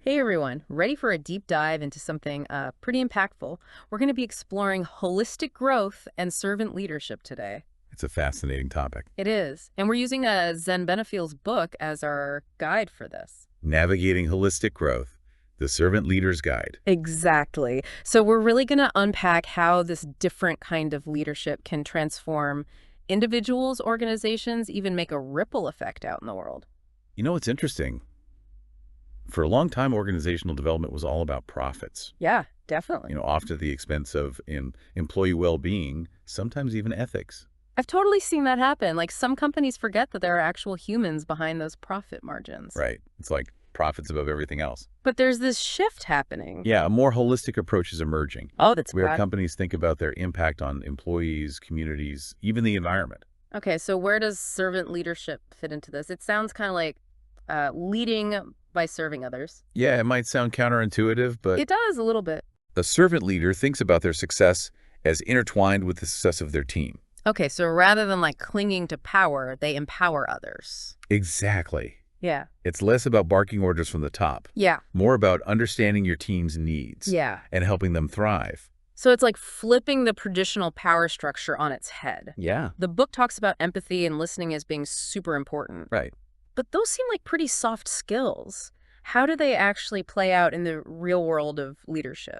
Hey everyone, ready for a deep dive into something pretty impactful? We're going to be exploring holistic growth and servant leadership today. It's a fascinating topic. It is. And we're using Zen Benefiel's book as our guide for this. Navigating Holistic Growth, the Servant Leader's Guide. Exactly. So we're really going to unpack how this different kind of leadership can transform individuals, organizations, even make a ripple effect out in the world. You know, it's interesting. For a long time, organizational development was all about profits, Yeah, definitely. often at the expense of employee well-being, sometimes even ethics. I've totally seen that happen. Like some companies forget that there are actual humans behind those profit margins. Right. It's like profits above everything else. But there's this shift happening. Yeah, a more holistic approach is emerging, Oh, that's where bad. companies think about their impact on employees, communities, even the environment. Okay, so where does servant leadership fit into this? It sounds kind of like leading by serving others. Yeah, it might sound counterintuitive, but It does a little bit. a servant leader thinks about their success as intertwined with the success of their team. Okay, so rather than like clinging to power, they empower others. Exactly. Yeah. It's less about barking orders from the top, Yeah. more about understanding your team's needs Yeah. and helping them thrive. So it's like flipping the traditional power structure on its head. Yeah. The book talks about empathy and listening as being super important. Right. But those seem like pretty soft skills. How do they actually play out in the real world of leadership?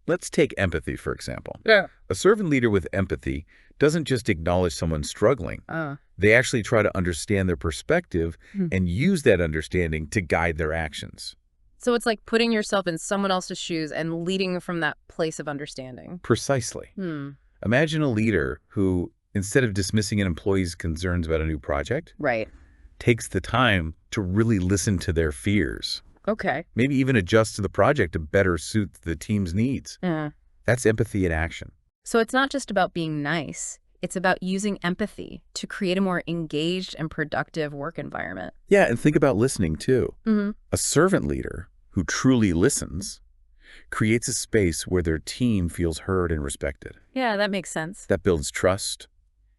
Let's take empathy, for example. Yeah. A servant leader with empathy doesn't just acknowledge someone struggling. They actually try to understand their perspective and use that understanding to guide their actions. So it's like putting yourself in someone else's shoes and leading from that place of understanding. Precisely. Imagine a leader who, instead of dismissing an employee's concerns about a new project, Right. takes the time to really listen to their fears. Okay. Maybe even adjust to the project to better suit the team's needs. That's empathy in action. So it's not just about being nice. It's about using empathy to create a more engaged and productive work environment. Yeah, and think about listening too. Mm-hmm. A servant leader who truly listens creates a space where their team feels heard and respected. Yeah, that makes sense. That builds trust,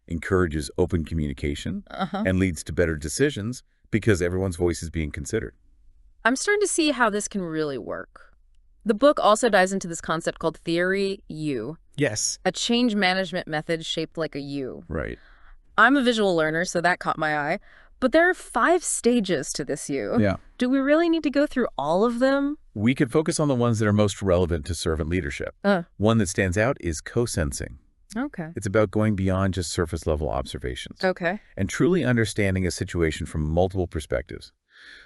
encourages open communication, and leads to better decisions because everyone's voice is being considered. I'm starting to see how this can really work. The book also dives into this concept called Theory U, Yes. a change management method shaped like a U. Right. I'm a visual learner, so that caught my eye. But there are 5 stages to this U. Yeah. Do we really need to go through all of them? We could focus on the ones that are most relevant to servant leadership. One that stands out is co-sensing. Okay. It's about going beyond just surface-level observations Okay. and truly understanding a situation from multiple perspectives.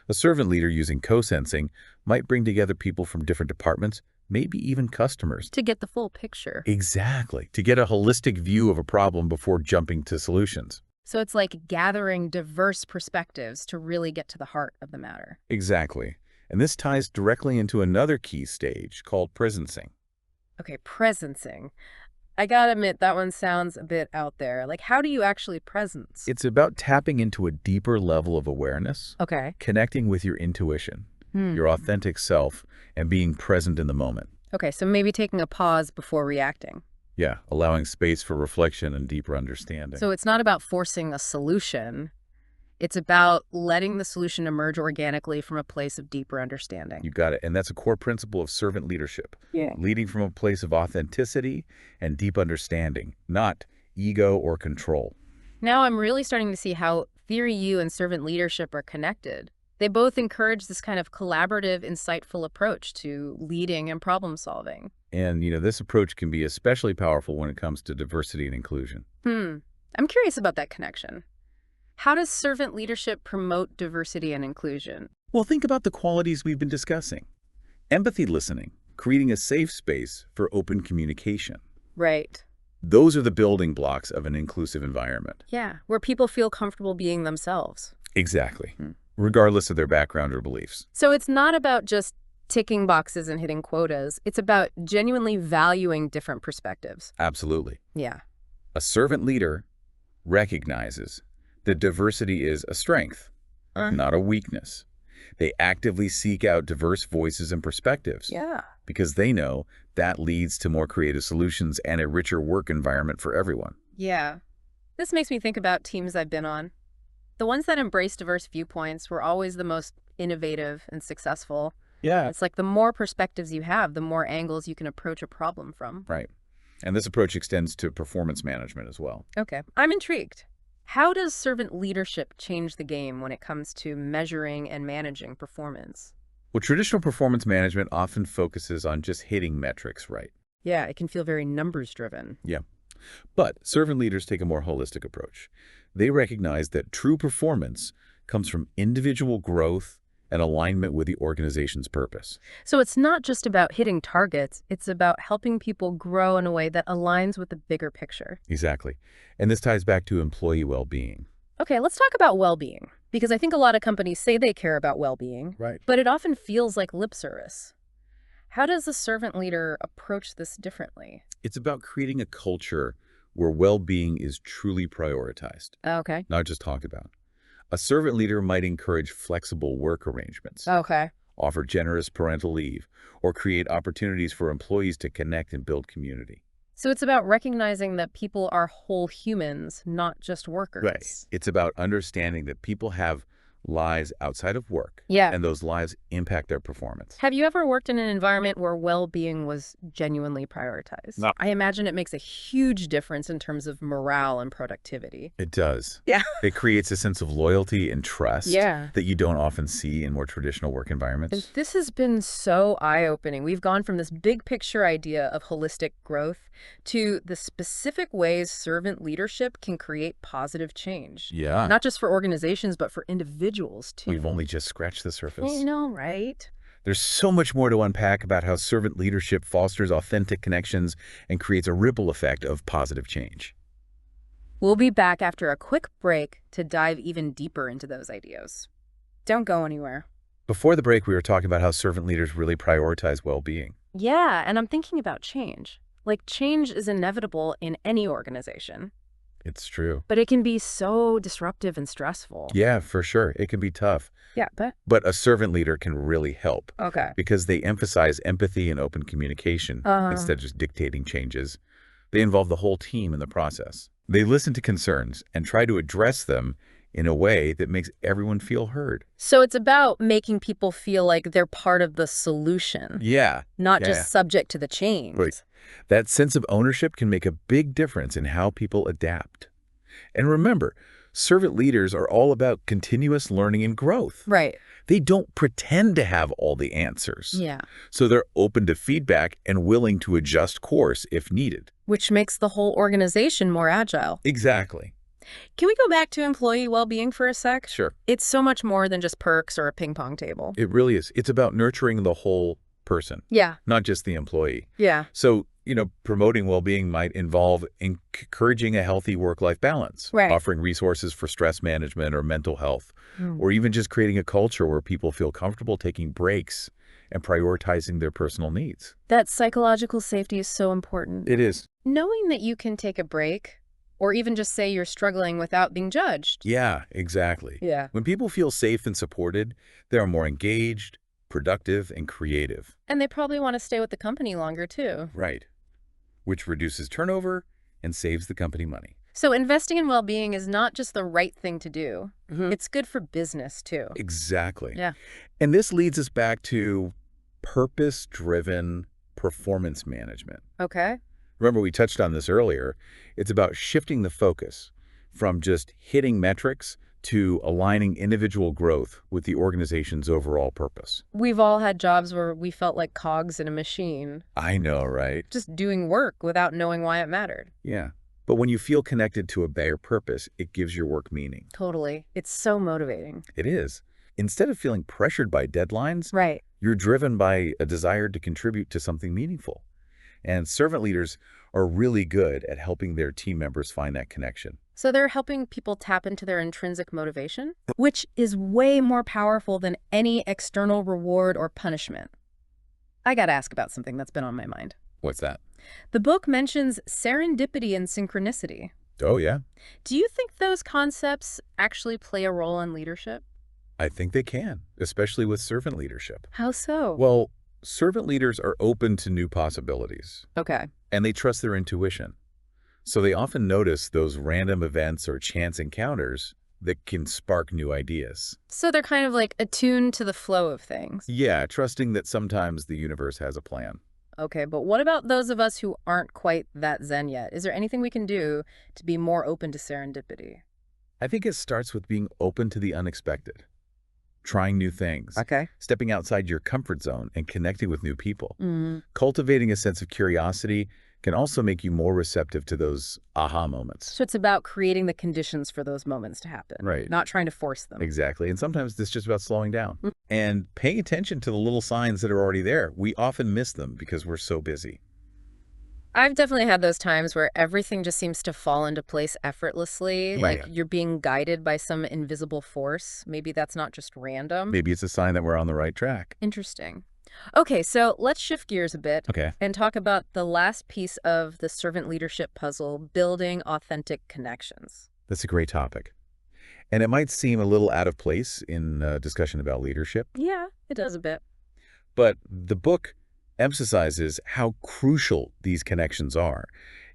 A servant leader using co-sensing might bring together people from different departments, maybe even customers. To get the full picture. Exactly, to get a holistic view of a problem before jumping to solutions. So it's like gathering diverse perspectives to really get to the heart of the matter. Exactly. And this ties directly into another key stage called presencing. Okay, presencing. I gotta admit, that one sounds a bit out there. Like, how do you actually presence? It's about tapping into a deeper level of awareness, Okay. connecting with your intuition, your authentic self, and being present in the moment. Okay, so maybe taking a pause before reacting. Yeah, allowing space for reflection and deeper understanding. So it's not about forcing a solution. It's about letting the solution emerge organically from a place of deeper understanding. You got it. And that's a core principle of servant leadership. Yeah. Leading from a place of authenticity and deep understanding, not ego or control. Now I'm really starting to see how Theory U and servant leadership are connected. They both encourage this kind of collaborative, insightful approach to leading and problem solving. And, this approach can be especially powerful when it comes to diversity and inclusion. I'm curious about that connection. How does servant leadership promote diversity and inclusion? Well, think about the qualities we've been discussing. Empathy listening, creating a safe space for open communication. Right. Those are the building blocks of an inclusive environment. Yeah, where people feel comfortable being themselves. Exactly. Regardless of their background or beliefs. So it's not about just ticking boxes and hitting quotas. It's about genuinely valuing different perspectives. Absolutely. Yeah. A servant leader recognizes that diversity is a strength, not a weakness. They actively seek out diverse voices and perspectives. Yeah. Because they know that leads to more creative solutions and a richer work environment for everyone. Yeah. This makes me think about teams I've been on. The ones that embrace diverse viewpoints were always the most innovative and successful. Yeah. It's like the more perspectives you have, the more angles you can approach a problem from. Right. And this approach extends to performance management as well. Okay, I'm intrigued. How does servant leadership change the game when it comes to measuring and managing performance? Well, traditional performance management often focuses on just hitting metrics right. Yeah, it can feel very numbers driven. Yeah. But servant leaders take a more holistic approach. They recognize that true performance comes from individual growth and alignment with the organization's purpose. So it's not just about hitting targets, it's about helping people grow in a way that aligns with the bigger picture. Exactly. And this ties back to employee well-being. Okay, let's talk about well-being, because I think a lot of companies say they care about well-being, Right. but it often feels like lip service. How does a servant leader approach this differently? It's about creating a culture where well-being is truly prioritized, Okay. not just talked about. A servant leader might encourage flexible work arrangements, Okay. offer generous parental leave, or create opportunities for employees to connect and build community. So it's about recognizing that people are whole humans, not just workers. Right. It's about understanding that people have lives outside of work, Yeah. and those lives impact their performance. Have you ever worked in an environment where well-being was genuinely prioritized? No. I imagine it makes a huge difference in terms of morale and productivity. It does. Yeah. It creates a sense of loyalty and trust Yeah. that you don't often see in more traditional work And environments. this has been so eye-opening. We've gone from this big picture idea of holistic growth to the specific ways servant leadership can create positive change. Yeah. Not just for organizations, but for individuals, too. We've only just scratched the surface. I know, right? There's so much more to unpack about how servant leadership fosters authentic connections and creates a ripple effect of positive change. We'll be back after a quick break to dive even deeper into those ideas. Don't go anywhere. Before the break, we were talking about how servant leaders really prioritize well-being. Yeah, and I'm thinking about change. Like, change is inevitable in any organization, It's true. but it can be so disruptive and stressful. Yeah, for sure. It can be tough. Yeah, but But a servant leader can really help okay. because they emphasize empathy and open communication instead of just dictating changes. They involve the whole team in the process. They listen to concerns and try to address them in a way that makes everyone feel heard. So it's about making people feel like they're part of the solution, Yeah. not Yeah. just subject to the change. Right. That sense of ownership can make a big difference in how people adapt. And remember, servant leaders are all about continuous learning and growth. Right. They don't pretend to have all the answers. Yeah. So they're open to feedback and willing to adjust course if needed. Which makes the whole organization more agile. Exactly. Can we go back to employee well-being for a sec? Sure. It's so much more than just perks or a ping pong table. It really is. It's about nurturing the whole person, Yeah. not just the employee. Yeah. So, promoting well-being might involve encouraging a healthy work-life balance, Right. offering resources for stress management or mental health, Mm. or even just creating a culture where people feel comfortable taking breaks and prioritizing their personal needs. That psychological safety is so important. It is. Knowing that you can take a break or even just say you're struggling without being judged. Yeah, exactly. Yeah. When people feel safe and supported, they are more engaged, productive, and creative. And they probably want to stay with the company longer, too. Right. Which reduces turnover and saves the company money. So investing in well-being is not just the right thing to do. It's good for business, too. Exactly. Yeah. And this leads us back to purpose-driven performance management. Okay. Remember, we touched on this earlier. It's about shifting the focus from just hitting metrics to aligning individual growth with the organization's overall purpose. We've all had jobs where we felt like cogs in a machine, I know, right? just doing work without knowing why it mattered. Yeah. But when you feel connected to a bigger purpose, it gives your work meaning. Totally. It's so motivating. It is. Instead of feeling pressured by deadlines, Right. you're driven by a desire to contribute to something meaningful. And servant leaders are really good at helping their team members find that connection. So they're helping people tap into their intrinsic motivation, which is way more powerful than any external reward or punishment. I got to ask about something that's been on my mind. What's that? The book mentions serendipity and synchronicity. Oh, yeah. Do you think those concepts actually play a role in leadership? I think they can, especially with servant leadership. How so? Well, servant leaders are open to new possibilities, Okay. and they trust their intuition. So they often notice those random events or chance encounters that can spark new ideas. So they're kind of like attuned to the flow of things. Yeah, trusting that sometimes the universe has a plan. Okay, but what about those of us who aren't quite that zen yet? Is there anything we can do to be more open to serendipity? I think it starts with being open to the unexpected, trying new things, Okay. stepping outside your comfort zone and connecting with new people. Mm. Cultivating a sense of curiosity can also make you more receptive to those aha moments. So it's about creating the conditions for those moments to happen, Right. not trying to force them. Exactly. And sometimes it's just about slowing down Mm. and paying attention to the little signs that are already there. We often miss them because we're so busy. I've definitely had those times where everything just seems to fall into place effortlessly, like Yeah. you're being guided by some invisible force. Maybe that's not just random. Maybe it's a sign that we're on the right track. Interesting. Okay, so let's shift gears a bit Okay. and talk about the last piece of the servant leadership puzzle, building authentic connections. That's a great topic. And it might seem a little out of place in a discussion about leadership, Yeah, it does a bit. but the book emphasizes how crucial these connections are.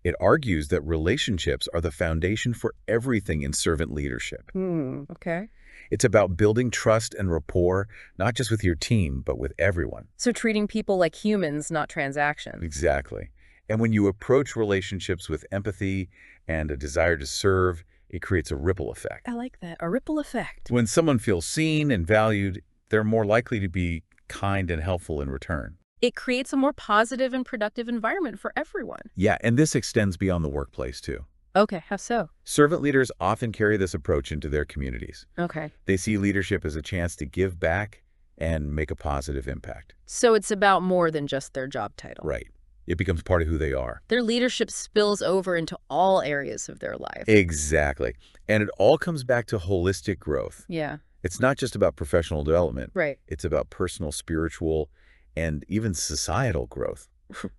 It argues that relationships are the foundation for everything in servant leadership. Okay. It's about building trust and rapport, not just with your team, but with everyone. So treating people like humans, not transactions. Exactly. And when you approach relationships with empathy and a desire to serve, it creates a ripple effect. I like that. A ripple effect. When someone feels seen and valued, they're more likely to be kind and helpful in return. It creates a more positive and productive environment for everyone. Yeah, and this extends beyond the workplace, too. Okay, how so? Servant leaders often carry this approach into their communities. Okay. They see leadership as a chance to give back and make a positive impact. So it's about more than just their job title. Right. It becomes part of who they are. Their leadership spills over into all areas of their life. Exactly. And it all comes back to holistic growth. Yeah, It's not just about professional development. right. It's about personal, spiritual, and even societal growth.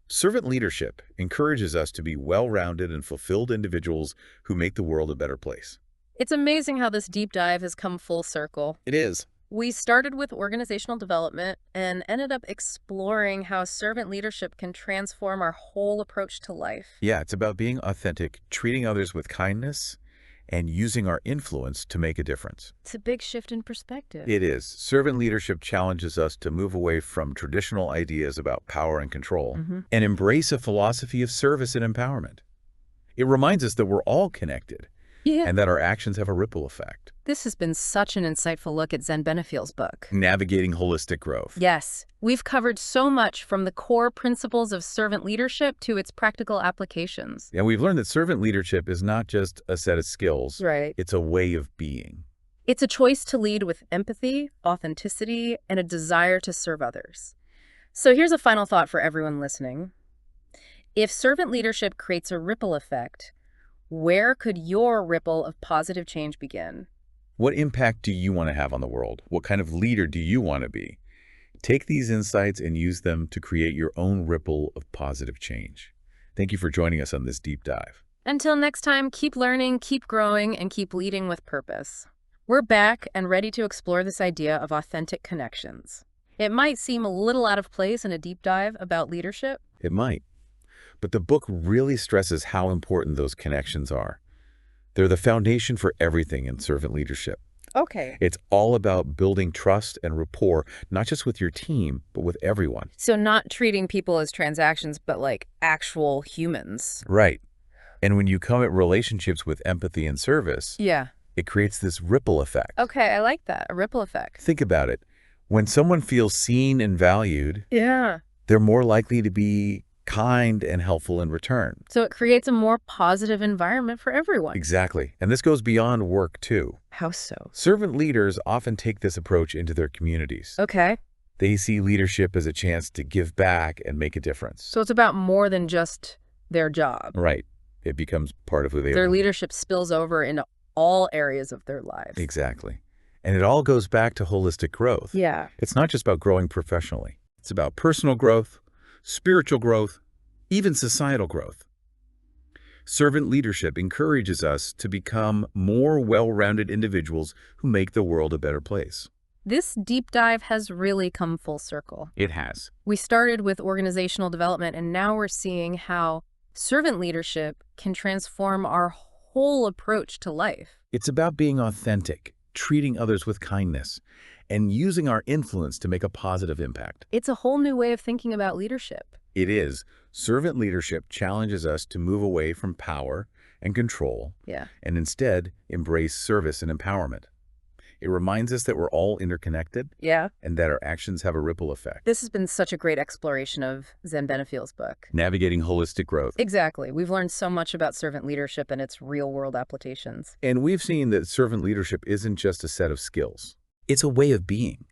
Servant leadership encourages us to be well-rounded and fulfilled individuals who make the world a better place. It's amazing how this deep dive has come full circle. It is. We started with organizational development and ended up exploring how servant leadership can transform our whole approach to life. Yeah, it's about being authentic, treating others with kindness, and using our influence to make a difference. It's a big shift in perspective. It is. Servant leadership challenges us to move away from traditional ideas about power and control and embrace a philosophy of service and empowerment. It reminds us that we're all connected Yeah. and that our actions have a ripple effect. This has been such an insightful look at Zen Benefiel's book. Navigating holistic growth. Yes, we've covered so much from the core principles of servant leadership to its practical applications. And we've learned that servant leadership is not just a set of skills. Right. It's a way of being. It's a choice to lead with empathy, authenticity, and a desire to serve others. So here's a final thought for everyone listening. If servant leadership creates a ripple effect, where could your ripple of positive change begin? What impact do you want to have on the world? What kind of leader do you want to be? Take these insights and use them to create your own ripple of positive change. Thank you for joining us on this deep dive. Until next time, keep learning, keep growing, and keep leading with purpose. We're back and ready to explore this idea of authentic connections. It might seem a little out of place in a deep dive about leadership. It might, but the book really stresses how important those connections are. They're the foundation for everything in servant leadership. Okay. It's all about building trust and rapport, not just with your team, but with everyone. So not treating people as transactions, but like actual humans. Right. And when you come at relationships with empathy and service, Yeah. it creates this ripple effect. Okay, I like that. A ripple effect. Think about it. When someone feels seen and valued, Yeah. they're more likely to be kind and helpful in return. So it creates a more positive environment for everyone. Exactly. And this goes beyond work, too. How so? Servant leaders often take this approach into their communities. Okay. They see leadership as a chance to give back and make a difference. So it's about more than just their job. Right. It becomes part of who they are. Their leadership spills over into all areas of their lives. Exactly. And it all goes back to holistic growth. Yeah. It's not just about growing professionally. It's about personal growth, spiritual growth, even societal growth. Servant leadership encourages us to become more well-rounded individuals who make the world a better place. This deep dive has really come full circle. It has. We started with organizational development, and now we're seeing how servant leadership can transform our whole approach to life. It's about being authentic, treating others with kindness, and using our influence to make a positive impact. It's a whole new way of thinking about leadership. It is. Servant leadership challenges us to move away from power and control, Yeah. and instead embrace service and empowerment. It reminds us that we're all interconnected Yeah. and that our actions have a ripple effect. This has been such a great exploration of Zen Benefiel's book. Navigating holistic growth. Exactly. We've learned so much about servant leadership and its real-world applications. And we've seen that servant leadership isn't just a set of skills. It's a way of being.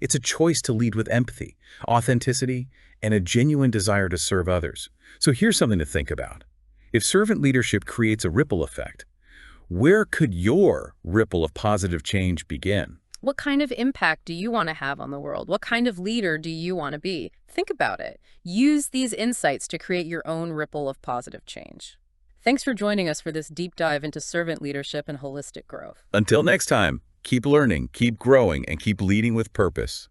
It's a choice to lead with empathy, authenticity, and a genuine desire to serve others. So here's something to think about. If servant leadership creates a ripple effect, where could your ripple of positive change begin? What kind of impact do you want to have on the world? What kind of leader do you want to be? Think about it. Use these insights to create your own ripple of positive change. Thanks for joining us for this deep dive into servant leadership and holistic growth. Until next time, keep learning, keep growing, and keep leading with purpose.